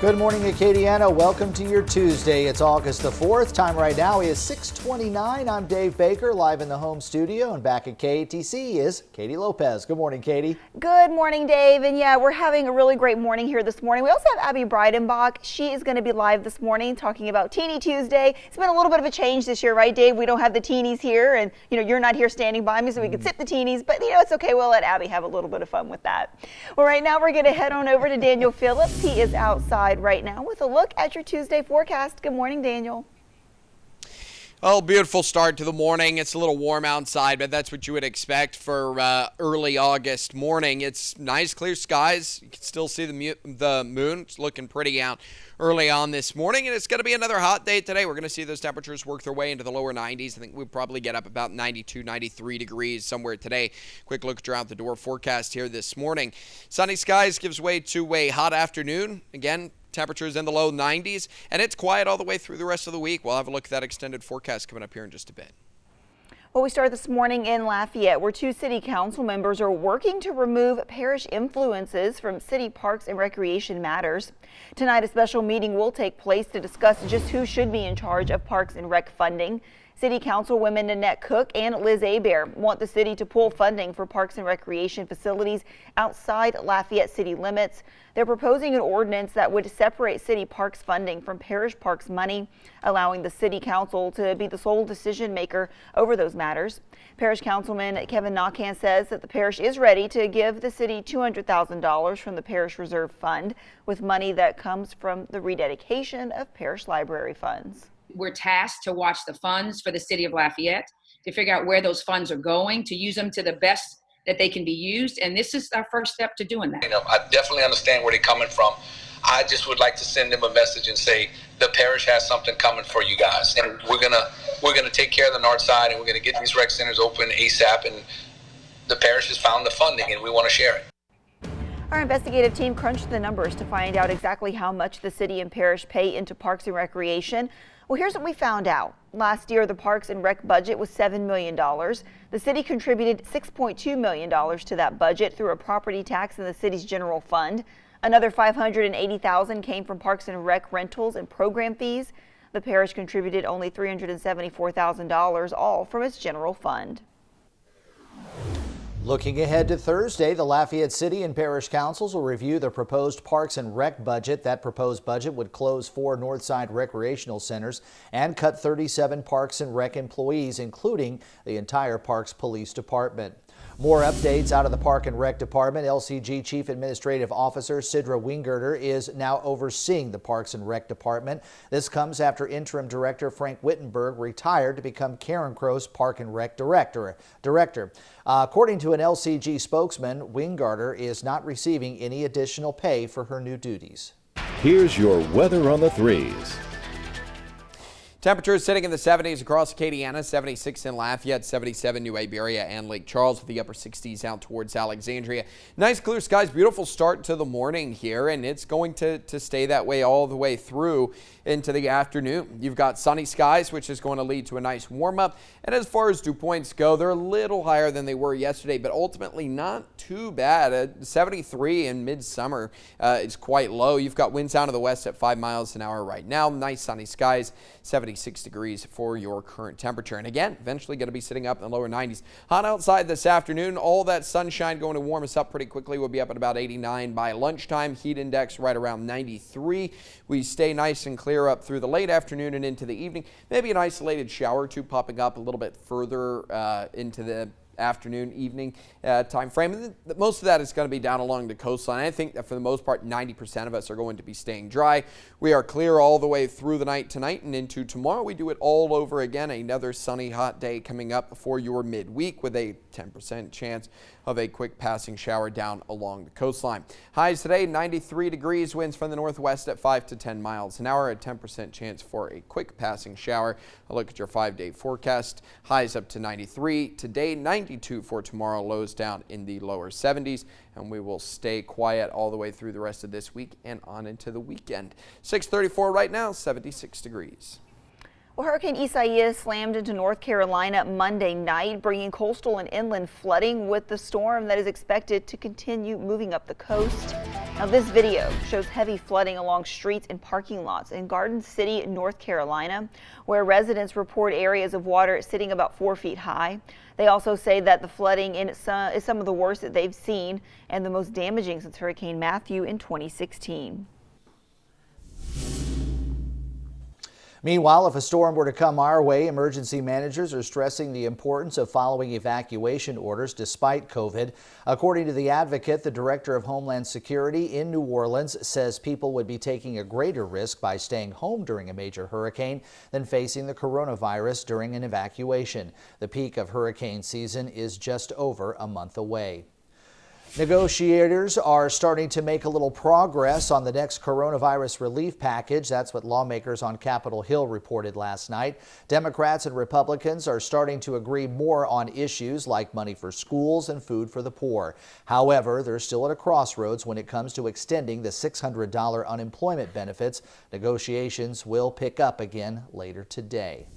Good morning, Acadiana. Welcome to your Tuesday. It's August the 4th. Time right now is 6:29. I'm Dave Baker, live in the home studio, and back at KATC is Katie Lopez. Good morning, Katie. Good morning, Dave. And yeah, we're having a really great morning here this morning. We also have Abby Breidenbach. She is going to be live this morning talking about Teeny Tuesday. It's been a little bit of a change this year, right, Dave? We don't have the teenies here, and you're not here standing by me, so we can sip the teenies. But it's okay. We'll let Abby have a little bit of fun with that. Well, right now we're going to head on over to Daniel Phillips. He is outside right now with a look at your Tuesday forecast. Good morning, Daniel. Well, beautiful start to the morning. It's a little warm outside, but that's what you would expect for early August morning. It's nice, clear skies. You can still see the moon. It's looking pretty out early on this morning, and it's going to be another hot day today. We're going to see those temperatures work their way into the lower 90s. I think we'll probably get up about 92, 93 degrees somewhere today. Quick look at your out-the-door forecast here this morning. Sunny skies gives way to a hot afternoon. Again, temperatures in the low 90s, and it's quiet all the way through the rest of the week. We'll have a look at that extended forecast coming up here in just a bit. Well, we start this morning in Lafayette, where two city council members are working to remove parish influences from city parks and recreation matters. Tonight, a special meeting will take place to discuss just who should be in charge of parks and rec funding. City Councilwomen Nanette Cook and Liz Hebert want the city to pull funding for parks and recreation facilities outside Lafayette city limits. They're proposing an ordinance that would separate city parks funding from parish parks money, allowing the city council to be the sole decision maker over those matters. Parish Councilman Kevin Naucan says that the parish is ready to give the city $200,000 from the Parish Reserve Fund, with money that comes from the rededication of parish library funds. We're tasked to watch the funds for the city of Lafayette, to figure out where those funds are going, to use them to the best that they can be used. And this is our first step to doing that. I definitely understand where they're coming from. I just would like to send them a message and say the parish has something coming for you guys, and we're gonna take care of the north side, and we're gonna get these rec centers open ASAP. And the parish has found the funding, and we want to share it. Our investigative team crunched the numbers to find out exactly how much the city and parish pay into parks and recreation. Well, here's what we found out. Last year, the Parks and Rec budget was $7 million. The city contributed $6.2 million to that budget through a property tax in the city's general fund. Another $580,000 came from Parks and Rec rentals and program fees. The parish contributed only $374,000, all from its general fund. Looking ahead to Thursday, the Lafayette City and Parish Councils will review the proposed Parks and Rec budget. That proposed budget would close 4 Northside recreational centers and cut 37 Parks and Rec employees, including the entire Parks Police Department. More updates out of the Park and Rec Department. LCG Chief Administrative Officer Sidra Wingirter is now overseeing the Parks and Rec Department. This comes after Interim Director Frank Wittenberg retired to become Karen Crow's Park and Rec Director. According to an LCG spokesman, Wingirter is not receiving any additional pay for her new duties. Here's your weather on the 3s. Temperatures sitting in the 70s across Acadiana, 76 in Lafayette, 77 New Iberia and Lake Charles, with the upper 60s out towards Alexandria. Nice clear skies, beautiful start to the morning here, and it's going to stay that way all the way through into the afternoon. You've got sunny skies, which is going to lead to a nice warm up. And as far as dew points go, they're a little higher than they were yesterday, but ultimately not too bad. 73 in midsummer is quite low. You've got winds out of the west at 5 miles an hour right now. Nice sunny skies, 76 degrees for your current temperature. And again, eventually going to be sitting up in the lower 90s. Hot outside this afternoon. All that sunshine going to warm us up pretty quickly. We'll be up at about 89 by lunchtime. Heat index right around 93. We stay nice and clear up through the late afternoon and into the evening. Maybe an isolated shower or two popping up a little bit further into the afternoon, evening time frame. And most of that is going to be down along the coastline. I think that for the most part, 90% of us are going to be staying dry. We are clear all the way through the night tonight and into tomorrow. We do it all over again. Another sunny, hot day coming up for your midweek with a 10% chance of a quick passing shower down along the coastline. Highs today, 93 degrees, winds from the northwest at 5 to 10 miles an hour, a 10% chance for a quick passing shower. A look at your 5-day forecast. Highs up to 93 today, 92 for tomorrow, lows down in the lower 70s, and we will stay quiet all the way through the rest of this week and on into the weekend. 6:34 right now, 76 degrees. Well, Hurricane Isaias slammed into North Carolina Monday night, bringing coastal and inland flooding with the storm that is expected to continue moving up the coast. Now this video shows heavy flooding along streets and parking lots in Garden City, North Carolina, where residents report areas of water sitting about 4 feet high. They also say that the flooding is some of the worst that they've seen and the most damaging since Hurricane Matthew in 2016. Meanwhile, if a storm were to come our way, emergency managers are stressing the importance of following evacuation orders despite COVID. According to the Advocate, the director of Homeland Security in New Orleans says people would be taking a greater risk by staying home during a major hurricane than facing the coronavirus during an evacuation. The peak of hurricane season is just over a month away. Negotiators are starting to make a little progress on the next coronavirus relief package. That's what lawmakers on Capitol Hill reported last night. Democrats and Republicans are starting to agree more on issues like money for schools and food for the poor. However, they're still at a crossroads when it comes to extending the $600 unemployment benefits. Negotiations will pick up again later today.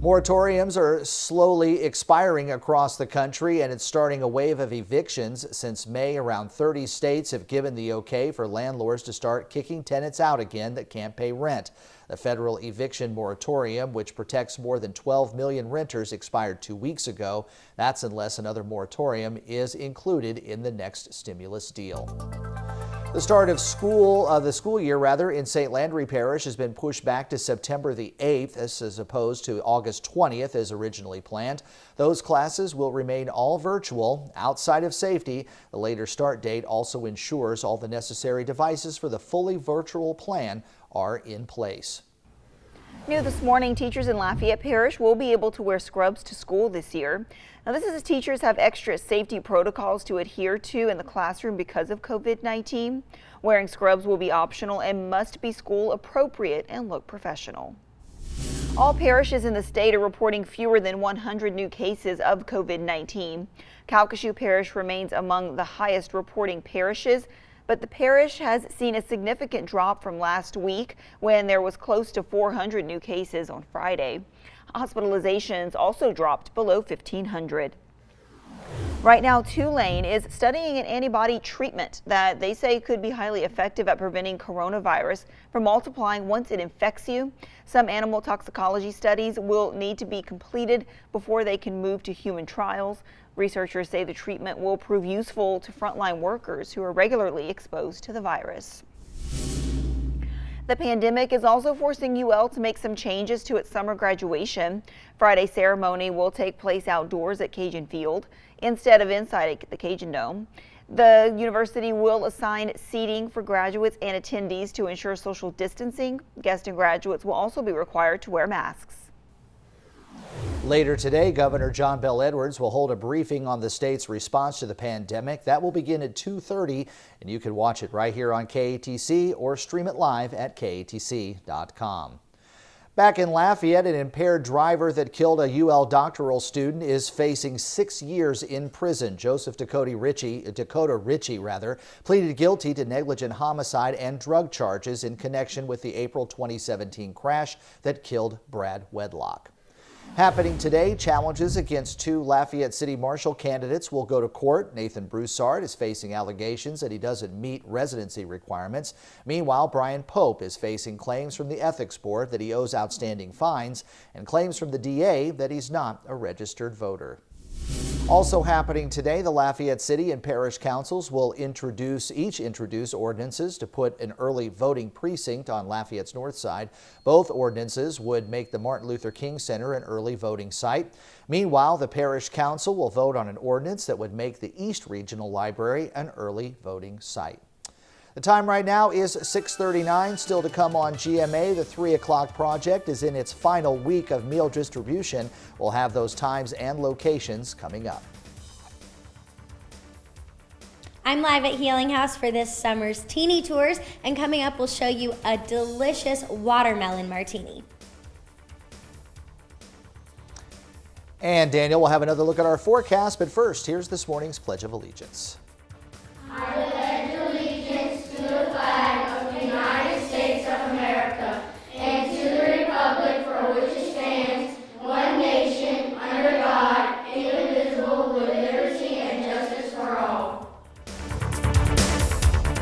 Moratoriums are slowly expiring across the country, and it's starting a wave of evictions. Since May, around 30 states have given the okay for landlords to start kicking tenants out again that can't pay rent. The federal eviction moratorium, which protects more than 12 million renters, expired 2 weeks ago. That's unless another moratorium is included in the next stimulus deal. The start of the school year in St. Landry Parish has been pushed back to September the 8th, as opposed to August 20th as originally planned. Those classes will remain all virtual. Outside of safety, the later start date also ensures all the necessary devices for the fully virtual plan are in place. New this morning, teachers in Lafayette Parish will be able to wear scrubs to school this year. Now, this is as teachers have extra safety protocols to adhere to in the classroom because of COVID-19. Wearing scrubs will be optional and must be school appropriate and look professional. All parishes in the state are reporting fewer than 100 new cases of COVID-19. Calcasieu Parish remains among the highest reporting parishes, but the parish has seen a significant drop from last week when there was close to 400 new cases on Friday. Hospitalizations also dropped below 1,500. Right now, Tulane is studying an antibody treatment that they say could be highly effective at preventing coronavirus from multiplying once it infects you. Some animal toxicology studies will need to be completed before they can move to human trials. Researchers say the treatment will prove useful to frontline workers who are regularly exposed to the virus. The pandemic is also forcing UL to make some changes to its summer graduation. Friday's ceremony will take place outdoors at Cajun Field instead of inside the Cajun Dome. The university will assign seating for graduates and attendees to ensure social distancing. Guests and graduates will also be required to wear masks. Later today, Governor John Bel Edwards will hold a briefing on the state's response to the pandemic. That will begin at 2:30, and you can watch it right here on KATC or stream it live at KATC.com. Back in Lafayette, an impaired driver that killed a UL doctoral student is facing 6 years in prison. Dakota Richey, pleaded guilty to negligent homicide and drug charges in connection with the April 2017 crash that killed Brad Wedlock. Happening today, challenges against 2 Lafayette City Marshal candidates will go to court. Nathan Broussard is facing allegations that he doesn't meet residency requirements. Meanwhile, Brian Pope is facing claims from the Ethics Board that he owes outstanding fines and claims from the DA that he's not a registered voter. Also happening today, the Lafayette City and Parish Councils will each introduce ordinances to put an early voting precinct on Lafayette's north side. Both ordinances would make the Martin Luther King Center an early voting site. Meanwhile, the Parish Council will vote on an ordinance that would make the East Regional Library an early voting site. The time right now is 6:39. Still to come on GMA, the 3 o'clock project is in its final week of meal distribution. We'll have those times and locations coming up. I'm live at Healing House for this summer's Teeny Tours, and coming up we'll show you a delicious watermelon martini. And Daniel will have another look at our forecast, but first, here's this morning's Pledge of Allegiance.